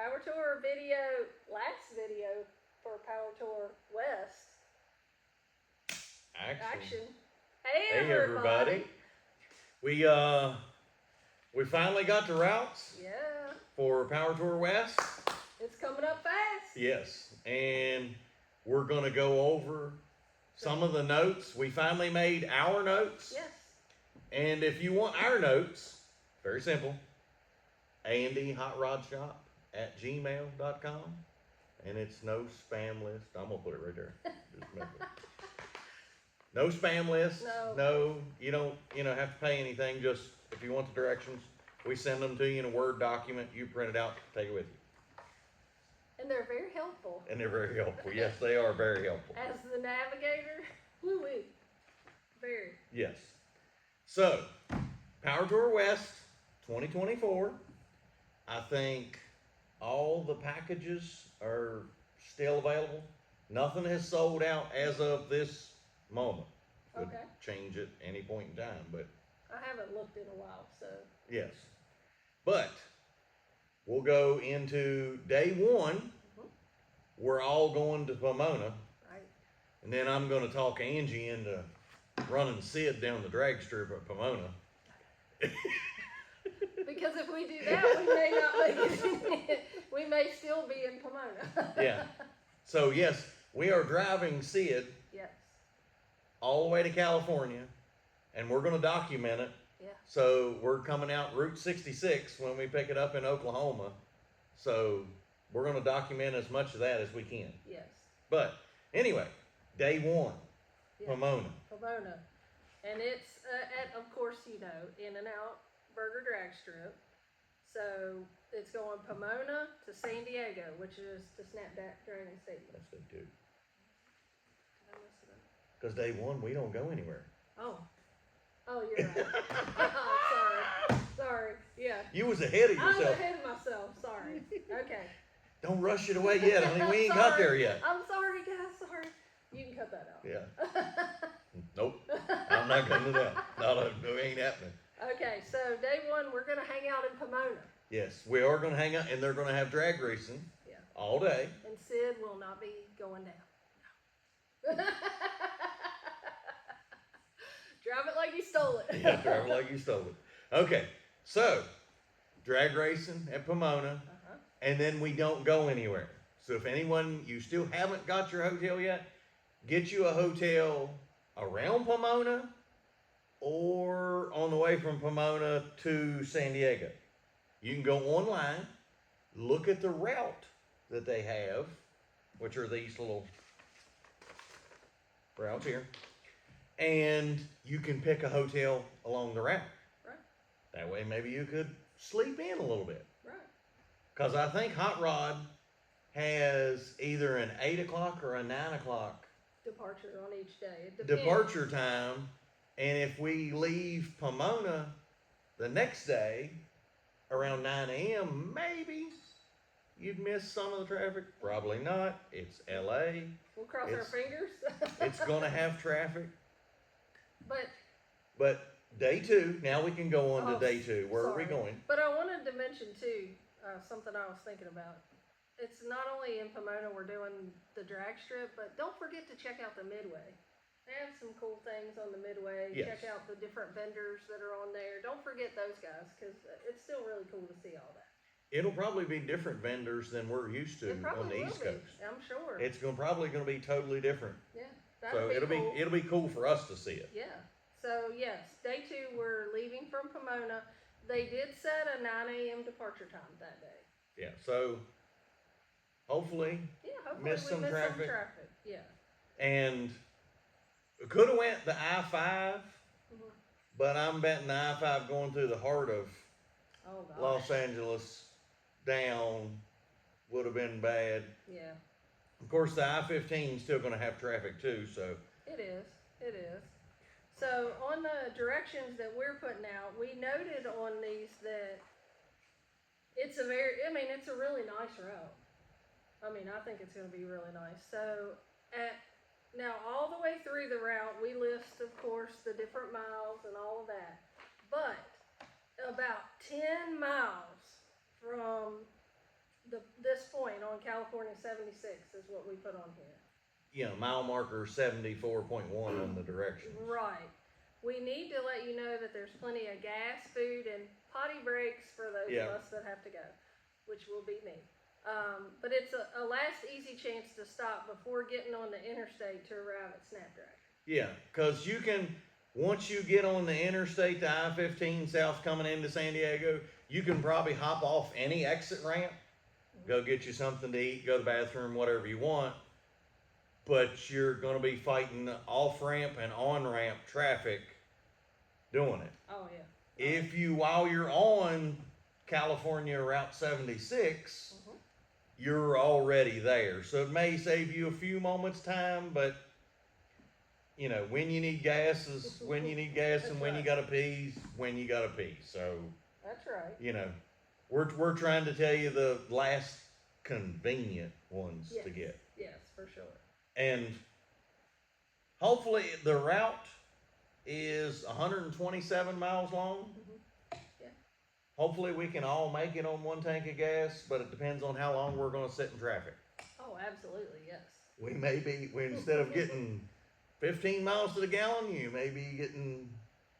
Power Tour video, last video for Power Tour West. Action. Hey everybody. We finally got the routes Yeah. for Power Tour West. It's coming up fast. Yes, and we're gonna go over some of the notes. We finally made our notes. Yes. And if you want our notes, very simple. andhotrodshop at gmail.com. And it's no spam list. I'm gonna put it right there. Just make it. No spam list. No, you don't have to pay anything. Just if you want the directions, we send them to you in a Word document. You print it out, take it with you. And they're very helpful. Yes, they are very helpful. As the navigator, woo-wee. Very. Yes. So, Power Tour West 2024. I think all the packages are still available. Nothing has sold out as of this moment. Could Okay. change at any point in time, but I haven't looked in a while, so. yes. But we'll go into day one. Mm-hmm. We're all going to Pomona. Right. And then I'm going to talk Angie into running Sid down the drag strip at Pomona. Because if we do that, we may not make it. We may still be in Pomona. Yeah. So yes, we are driving Sid Yes. all the way to California, and we're going to document it. Yeah. So we're coming out Route 66 when we pick it up in Oklahoma. So we're going to document as much of that as we can. Yes. But anyway, day one, Yeah. Pomona. Pomona. And it's at, of course, In and Out Burger Drag Strip. So it's going Pomona to San Diego, which is to Snapback Dragon Stadium. That's day two. Did I mess it up? Because day one, we don't go anywhere. Oh, you're right. Sorry. Yeah. You was ahead of I was yourself. ahead of myself. Sorry. Okay. Don't rush it away yet, honey. We ain't got there yet. I'm sorry, guys. Sorry. You can cut that out. Yeah. Nope. I'm not going to that. No, it ain't happening. Okay, so day one, we're going to hang out in Pomona. Yes, we are going to hang out, and they're going to have drag racing all day. And Sid will not be going down. No. Drive it like you stole it. Yeah, drive it like you stole it. Okay, so drag racing at Pomona, and then we don't go anywhere. So if anyone, you still haven't got your hotel yet, get you a hotel around Pomona or on the way from Pomona to San Diego. You can go online, look at the route that they have, which are these little routes here, and you can pick a hotel along the route. Right. That way maybe you could sleep in a little bit. Right. Because I think Hot Rod has either an 8 o'clock or a 9 o'clock departure on each day. It depends. departure time. And if we leave Pomona the next day around 9 a.m., maybe you'd miss some of the traffic. Probably not. It's LA. We'll cross our fingers. It's going to have traffic. But day two, now we can go on to day two. Where are we going? But I wanted to mention too, something I was thinking about. It's not only in Pomona we're doing the drag strip, but don't forget to check out the Midway. They have some cool things on the Midway. Yes. Check out the different vendors that are on there. Don't forget those guys, because it's still really cool to see all that. It'll probably be different vendors than we're used to on the East Coast. I'm sure. It's probably going to be totally different. Yeah. So it'll be cool for us to see it. Yeah. So yes, day two we're leaving from Pomona. They did set a 9 a.m. departure time that day. Yeah. So hopefully miss some traffic. Yeah. And could have went the I-5, but I'm betting the I-5 going through the heart of Los Angeles down would have been bad. Yeah. Of course, the I-15 is still going to have traffic too, so. It is. So on the directions that we're putting out, we noted on these that it's a really nice route. I think it's going to be really nice. So now all the way through the route, we list, of course, the different miles and all of that. But about 10 miles from this point on California 76 is what we put on here. You know, mile marker 74.1 on the directions. Right. We need to let you know that there's plenty of gas, food, and potty breaks for those Yeah. of us that have to go, which will be me. But it's a last easy chance to stop before getting on the interstate to arrive at Snapdragon. Yeah, because you can, once you get on the interstate, the I-15 south coming into San Diego, you can probably hop off any exit ramp, go get you something to eat, go to the bathroom, whatever you want. But you're going to be fighting off-ramp and on-ramp traffic doing it. Oh, yeah. If you, while you're on California Route 76, you're already there. So it may save you a few moments time, but you know, when you need gas is when you need gas, and when you gotta pee is when you gotta pee. So that's right. You know, we're trying to tell you the last convenient ones to get. Yes, for sure. And hopefully the route is 127 miles long. Yeah. Hopefully we can all make it on one tank of gas, but it depends on how long we're going to sit in traffic. Oh, absolutely, yes. We may be, instead of getting 15 miles to the gallon, you may be getting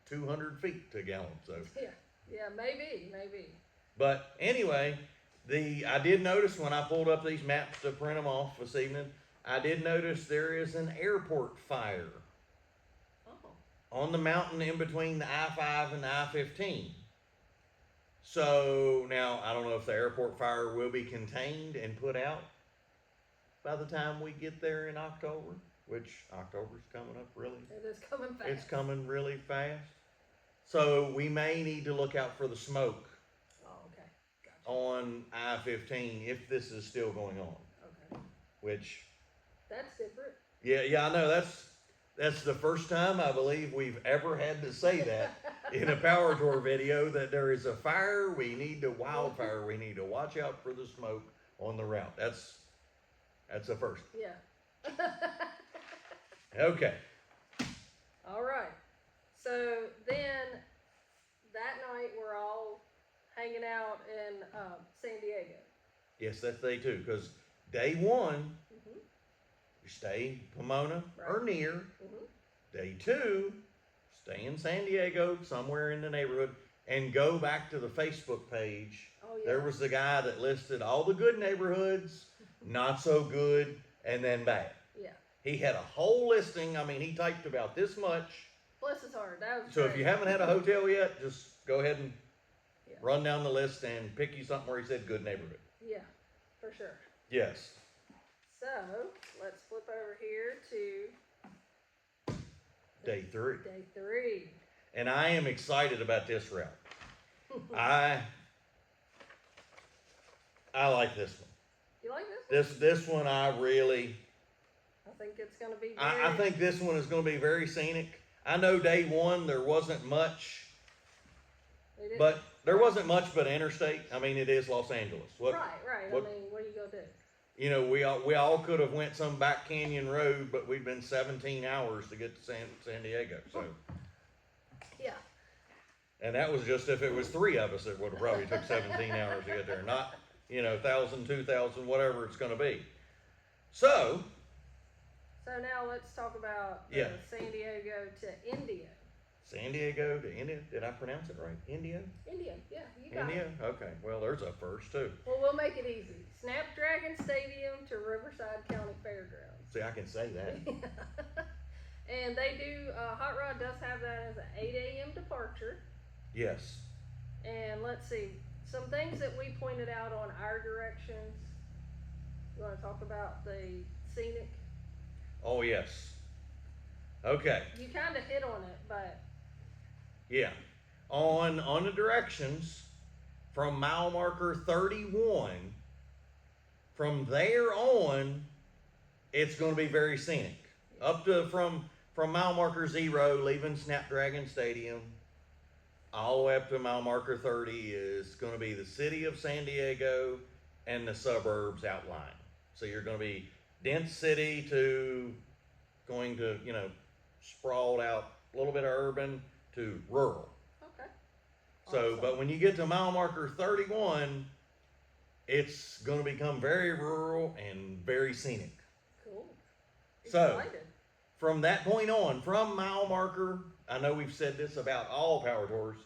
200 feet to a gallon. So yeah, maybe. But anyway, I did notice when I pulled up these maps to print them off this evening, I did notice there is an airport fire on the mountain in between the I-5 and the I-15. So now I don't know if the airport fire will be contained and put out by the time we get there in October, which October's coming up really. It is coming fast. It's coming really fast. So we may need to look out for the smoke on I-15 if this is still going on. Okay. Which. That's different. Yeah, I know. That's the first time I believe we've ever had to say that in a power tour video, that there is a fire, we need to wildfire, we need to watch out for the smoke on the route. That's a first. Yeah. Okay. All right. So then that night we're all hanging out in San Diego. Yes, that's day two, because day one, you stay Pomona or near. Day two, stay in San Diego, somewhere in the neighborhood, and go back to the Facebook page. Oh, yeah. There was the guy that listed all the good neighborhoods, not so good, and then bad. Yeah. He had a whole listing. I mean, he typed about this much. Bless his heart. That was So great. if you haven't had a hotel yet, just go ahead and run down the list and pick you something where he said good neighborhood. Yeah, for sure. Yes. So let's flip over here to Day three. Day three. And I am excited about this route. I like this one. You like this one? This one I really. I think it's going to be. I think this one is going to be very scenic. I know day one there wasn't much, but there wasn't much but interstate. I mean, it is Los Angeles. Right. I mean, what are you going to do? You know, we all could have went some back canyon road, but we've been 17 hours to get to San Diego. So. Yeah. And that was just if it was three of us, it would have probably took 17 hours to get there. Not, 1,000, 2,000, whatever it's going to be. So now let's talk about San Diego to India. San Diego to India. Did I pronounce it right? India? India, yeah, you got India? it. Okay. Well, there's a first too. Well, we'll make it easy. Snapdragon Stadium to Riverside County Fairgrounds. See, I can say that. And they do, Hot Rod does have that as an 8 a.m. departure. Yes. And let's see, some things that we pointed out on our directions. You want to talk about the scenic? Oh, yes. Okay. You kind of hit on it, but. Yeah. On the directions from mile marker 31, from there on, it's going to be very scenic. Up to from mile marker 0, leaving Snapdragon Stadium, all the way up to mile marker 30 is going to be the city of San Diego and the suburbs outlined. So you're going to be dense city to going to, sprawled out, a little bit of urban to rural. Okay. So, Awesome. but when you get to mile marker 31, it's going to become very rural and very scenic. Cool. So, Excited. from that point on, from mile marker, I know we've said this about all power tours,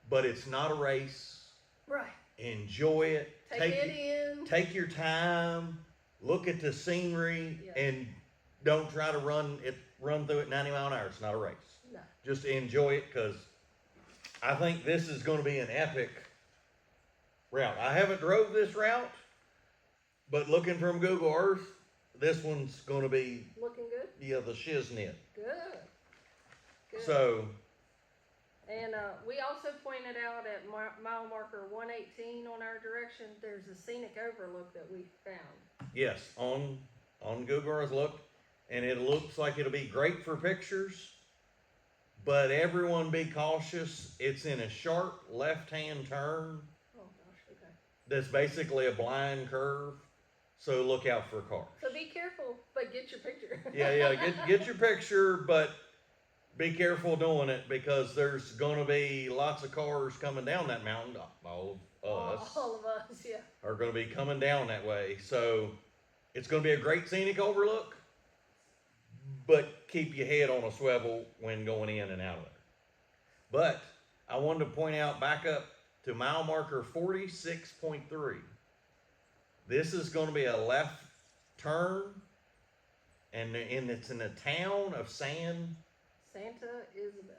but it's not a race. Right. Enjoy it. Take it in. Take your time. Look at the scenery, Yeah. and don't try to run through it 90 mile an hour. It's not a race. No. Just enjoy it, because I think this is going to be an epic route. I haven't drove this route, but looking from Google Earth, this one's going to be Looking good? the shiznit. Good. Good. So, And we also pointed out at mile marker 118 on our direction, there's a scenic overlook that we found. yes, on Google Earth, look, and it looks like it'll be great for pictures, but everyone be cautious. It's in a sharp left-hand turn Oh gosh, okay. that's basically a blind curve, so look out for cars. So be careful, but get your picture. Yeah, get your picture, but be careful doing it, because there's gonna be lots of cars coming down that mountain. All of us All of us, yeah. are gonna be coming down that way, so it's gonna be a great scenic overlook, but keep your head on a swivel when going in and out of there. But I wanted to point out, back up to mile marker 46.3. This is gonna be a left turn, and it's in the town of Santa Isabel.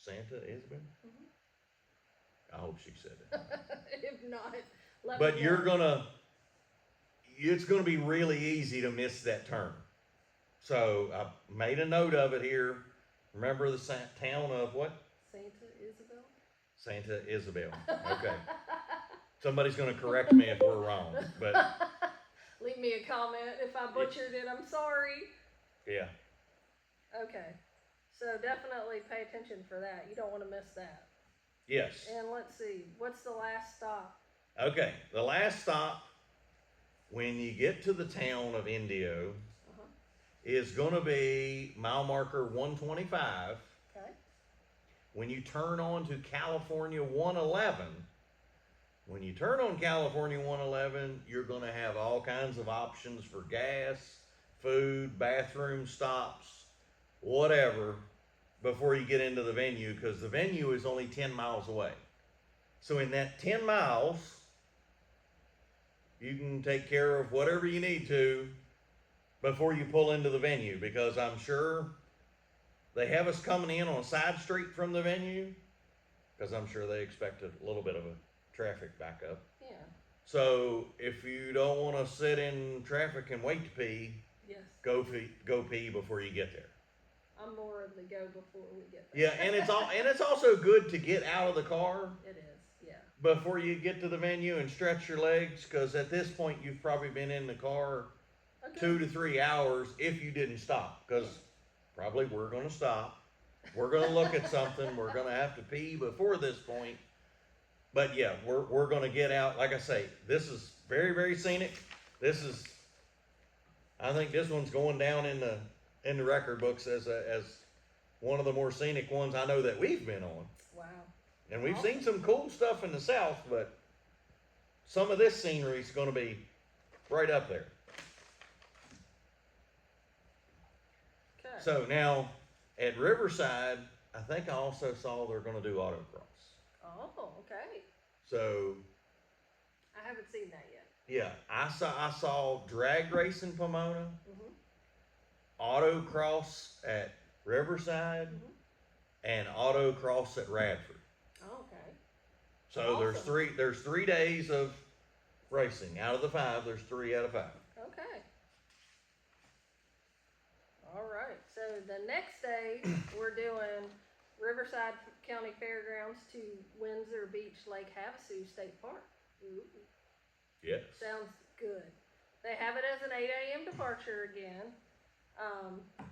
Santa Isabel? Mhm. I hope she said that. If not, let But me you're know. it's gonna be really easy to miss that turn. So I made a note of it here. Remember the town of what? Santa Isabel? Santa Isabel. Okay. Somebody's gonna correct me if we're wrong, but Leave me a comment. If I butchered it, I'm sorry. yeah. Okay. So definitely pay attention for that. You don't want to miss that. Yes. And let's see, what's the last stop? Okay. The last stop, when you get to the town of Indio, Uh-huh. is gonna be mile marker 125. Okay. When you turn on to California 111, when you turn on California 111, you're going to have all kinds of options for gas, food, bathroom stops, whatever, before you get into the venue, because the venue is only 10 miles away. So in that 10 miles, you can take care of whatever you need to before you pull into the venue, because I'm sure they have us coming in on a side street from the venue, because I'm sure they expect a little bit of a traffic backup. Yeah. So if you don't want to sit in traffic and wait to pee, Yes. go pee before you get there. I'm more of the go before we get there. Yeah, and it's also good to get out of the car It is, yeah. before you get to the venue and stretch your legs, because at this point you've probably been in the car Okay. 2 to 3 hours if you didn't stop, because probably we're going to stop. We're going to look at something. We're going to have to pee before this point. But yeah, we're going to get out. Like I say, this is very, very scenic. I think this one's going down in the record books as one of the more scenic ones I know that we've been on. Wow. And we've Awesome. seen some cool stuff in the south, but some of this scenery is going to be right up there. Okay. So now at Riverside, I think I also saw they're going to do autocross. Oh, okay. So I haven't seen that yet. yeah, I saw drag race in Pomona, Mhm. autocross at Riverside, Mhm. and autocross at Radford. Oh, okay. So Awesome. there's 3 days of racing. Out of the 5, there's 3 out of 5. Okay. All right. So the next day we're doing Riverside County Fairgrounds to Windsor Beach Lake Havasu State Park. Ooh, Yes. sounds good. They have it as an 8 a.m. departure again.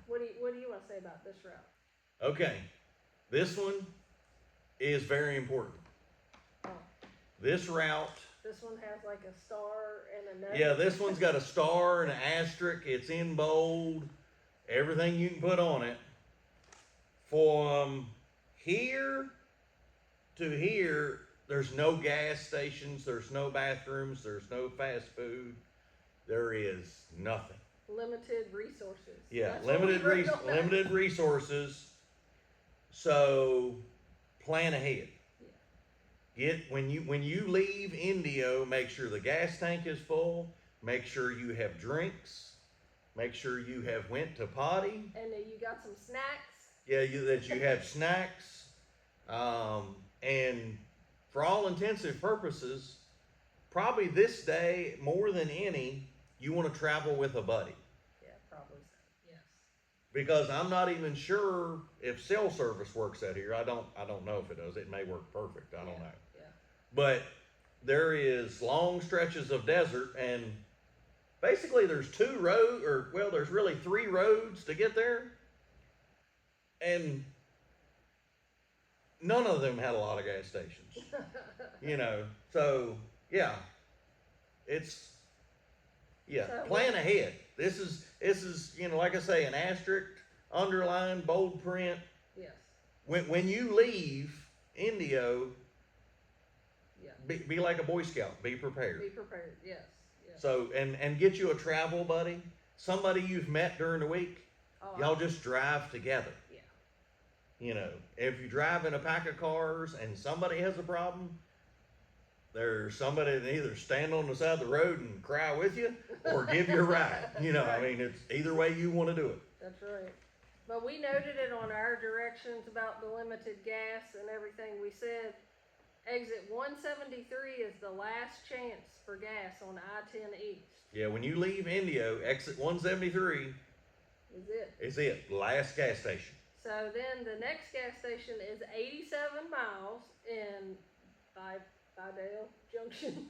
What do you want to say about this route? Okay. This one is very important. Oh, This route, this one has like a star and a note. yeah, this one's got a star and an asterisk. It's in bold. Everything you can put on it. From here to here there's no gas stations, there's no bathrooms, there's no fast food. There is nothing. Limited resources. Yeah, That's what we wrote on that. limited resources. So plan ahead. When you leave Indio, make sure the gas tank is full. Make sure you have drinks. Make sure you have went to potty. And that you got some snacks. Yeah, that you have snacks. And for all intensive purposes, probably this day more than any, you want to travel with a buddy. Yeah, probably so. Yes. Because I'm not even sure if cell service works out here. I don't know if it does. It may work perfect. I don't know. Yeah. But there is long stretches of desert, and basically there's there's really 3 roads to get there, and none of them had a lot of gas stations. So yeah, plan ahead. This is like I say, an asterisk, underline, bold print. Yes. When you leave Indio, be like a Boy Scout. Be prepared. Be prepared. Yes. So and get you a travel buddy, somebody you've met during the week. Oh, Y'all just drive together. Yeah. If you drive in a pack of cars and somebody has a problem, there's somebody that either stand on the side of the road and cry with you or give you a ride. Right. I mean, it's either way you want to do it. That's right. But we noted it on our directions about the limited gas and everything. We said exit 173 is the last chance for gas on I-10 East. Yeah, when you leave Indio, exit 173 Is it? Last gas station. So then the next gas station is 87 miles in Vidale Junction.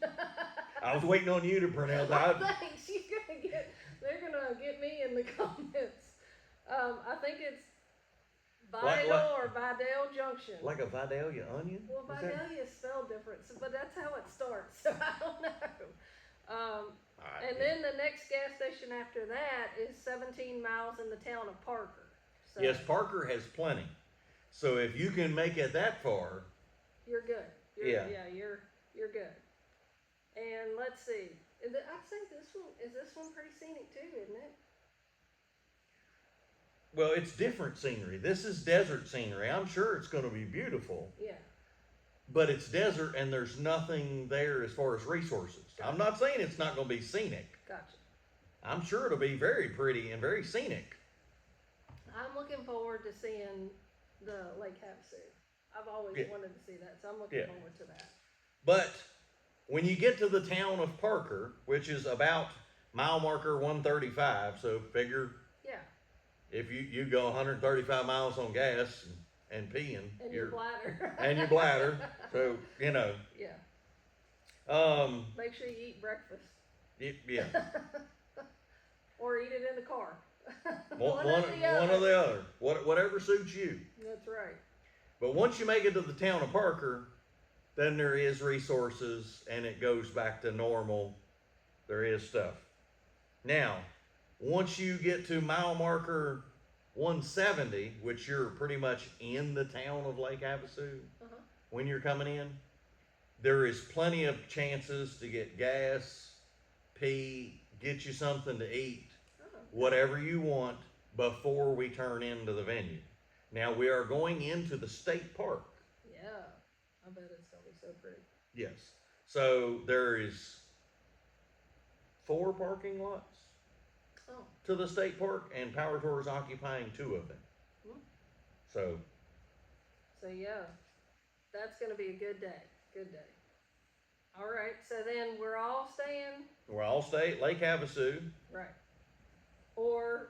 I was waiting on you to pronounce that. Thanks. They're gonna get me in the comments. I think it's Vidal or Vidale Junction. Like a Vidalia onion? Well, Vidalia is spelled different, but that's how it starts. So I don't know. And then the next gas station after that is 17 miles in the town of Parker. So Yes, Parker has plenty. So if you can make it that far, you're good. Yeah, you're good. And let's see. I'd say this one pretty scenic too, isn't it? well, it's different scenery. This is desert scenery. I'm sure it's going to be beautiful, Yeah. but it's desert and there's nothing there as far as resources. I'm not saying it's not going to be scenic. Gotcha. I'm sure it'll be very pretty and very scenic. I'm looking forward to seeing the Lake Havasu. I've always wanted to see that, so I'm looking forward to that. But when you get to the town of Parker, which is about mile marker 135, so figure if you go 135 miles on gas and peeing, and your bladder. and your bladder, so Yeah. Make sure you eat breakfast. Yeah. Or eat it in the car. One or the other. Whatever suits you. That's right. But once you make it to the town of Parker, then there is resources and it goes back to normal. There is stuff. Now, once you get to mile marker 170, which you're pretty much in the town of Lake Havasu when you're coming in, there is plenty of chances to get gas, pee, get you something to eat, whatever you want before we turn into the venue. Now we are going into the state park. Yeah, I bet it's gonna be so pretty. Yes. So there is 4 parking lots to the state park, and Power Tour is occupying 2 of them. So yeah, that's gonna be a good day. Good day. All right. So then we're all staying. Lake Havasu. Right. Or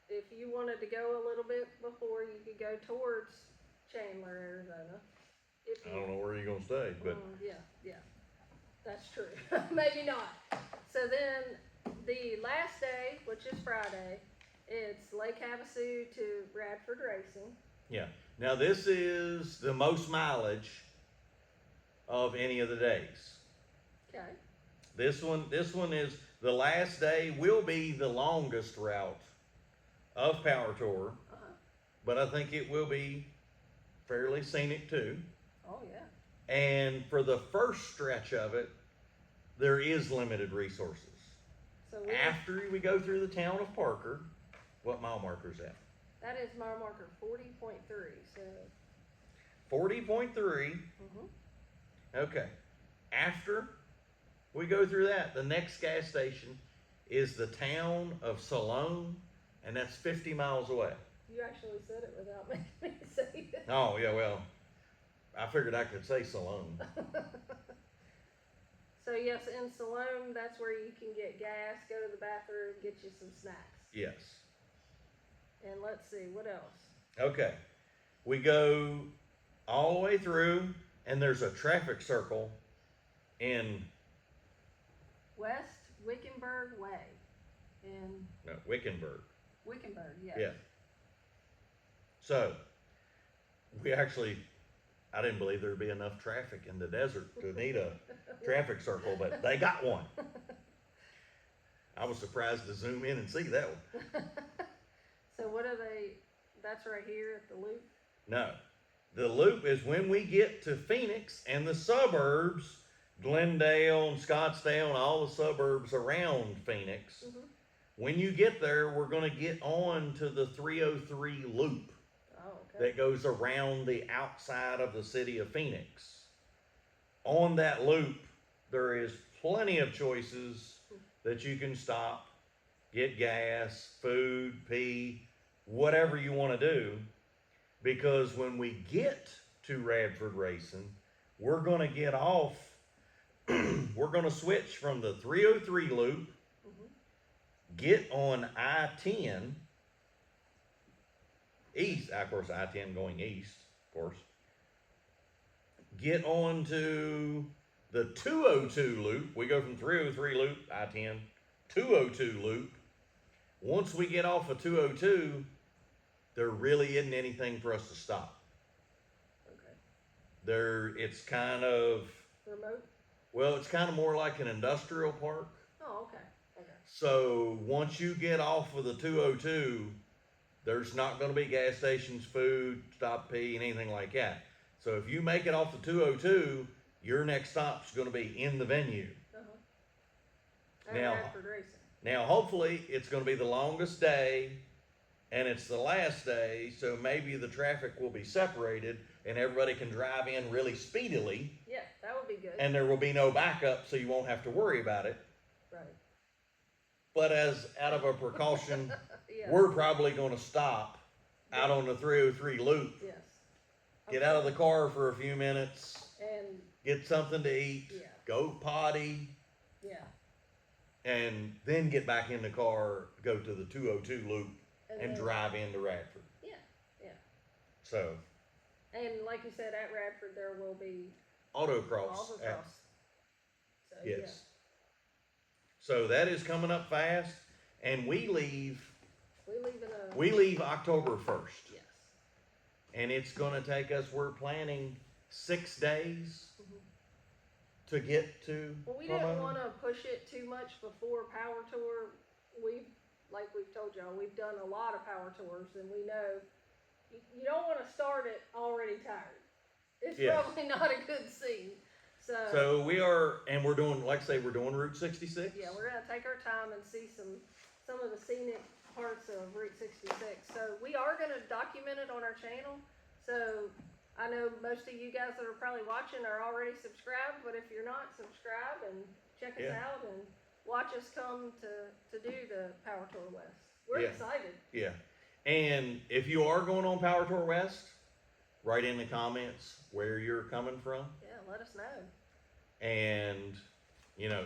if you wanted to go a little bit before, you could go towards Chandler, Arizona. I don't know where you're gonna stay, but yeah, that's true. Maybe not. So then the last day, which is Friday, it's Lake Havasu to Radford Racing. yeah. Now this is the most mileage of any of the days. Okay. This one is the last day, will be the longest route of Power Tour, but I think it will be fairly scenic too. Oh yeah. And for the first stretch of it, there is limited resources. So After we go through the town of Parker, what mile marker is that? that is mile marker 40.3. So 40.3. Okay. After we go through that, the next gas station is the town of Salone, and that's 50 miles away. you actually said it without making me say it. Oh, yeah, well, I figured I could say Salone. So yes, in Salome, that's where you can get gas, go to the bathroom, get you some snacks. Yes. And let's see, what else? Okay. We go all the way through, and there's a traffic circle in West Wickenburg Way in Wickenburg. Wickenburg, yes. Yeah. So, we actually, I didn't believe there'd be enough traffic in the desert to need a traffic circle, but they got one. I was surprised to zoom in and see that one. So what are they, that's right here at the loop? No. The loop is when we get to Phoenix and the suburbs, Glendale and Scottsdale and all the suburbs around Phoenix. Mm-hmm. When you get there, we're going to get on to the 303 loop. Oh, okay. That goes around the outside of the city of Phoenix. On that loop, there is plenty of choices that you can stop, get gas, food, pee, whatever you want to do. Because when we get to Radford Racing, we're going to get off, we're going to switch from the 303 loop, get on I-10, east, of course, I-10 going east, of course. Get on to the 202 loop. We go from 303 loop, I-10, 202 loop. Once we get off of 202, there really isn't anything for us to stop. Okay. It's kind of, Remote? well, it's kind of more like an industrial park. Oh, okay. Okay. So once you get off of the 202, there's not going to be gas stations, food, stop, pee, and anything like that. So if you make it off the 202, your next stop's going to be in the venue. At Now- Radford Racing. Now, hopefully, it's going to be the longest day, and it's the last day, so maybe the traffic will be separated, and everybody can drive in really speedily, Yeah, that would be good. and there will be no backup, so you won't have to worry about it. Right. But as out of a precaution, Yeah. we're probably going to stop out on the 303 loop, Yes. get out of the car for a few minutes, And, get something to eat, yeah, go potty, yeah. and then get back in the car, go to the 202 loop, and then- drive into Radford. Yeah, yeah. So, And like you said, at Radford, there will be autocross. all the at- cross. So, Yes. So that is coming up fast, and we leave yeah. We leave in a. we leave October 1st, Yes. and it's going to take us. We're planning 6 days Mhm. to get to. Well, we didn't Pomona. want to push it too much before Power Tour. Like we've told y'all, we've done a lot of Power Tours, and we know you don't want to start it already tired. It's Yes. probably not a good scene. So we are, and we're doing, like I say, we're doing Route 66. Yeah, we're gonna take our time and see some of the scenic parts of Route 66. So we are gonna document it on our channel. So I know most of you guys that are probably watching are already subscribed, but if you're not, subscribe and check us Yeah. out and watch us come to do the Power Tour West. We're Yeah. excited. Yeah. And if you are going on Power Tour West, write in the comments where you're coming from. Yeah, let us know. And,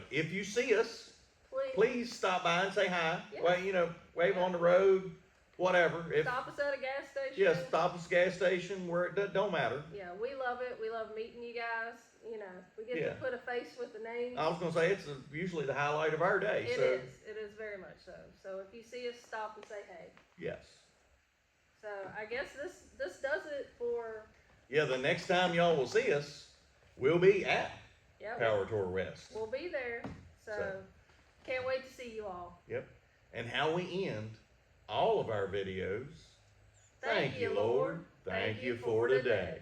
if you see us, Please, please stop by and say hi. Yeah. Well, wave on the road, whatever. If stop us at a gas station. Yes, stop us gas station where it don't matter. Yeah, we love it. We love meeting you guys. We get Yeah. to put a face with the names. I was gonna say it's usually the highlight of our day. It so is. It is very much so. So if you see us, stop and say hey. yes. So I guess this does it for Yeah, the next time y'all will see us, we'll be at yeah. Power Tour West. We'll be there. So can't wait to see you all. Yep. And how we end all of our videos. Thank you, Lord. Thank you for today.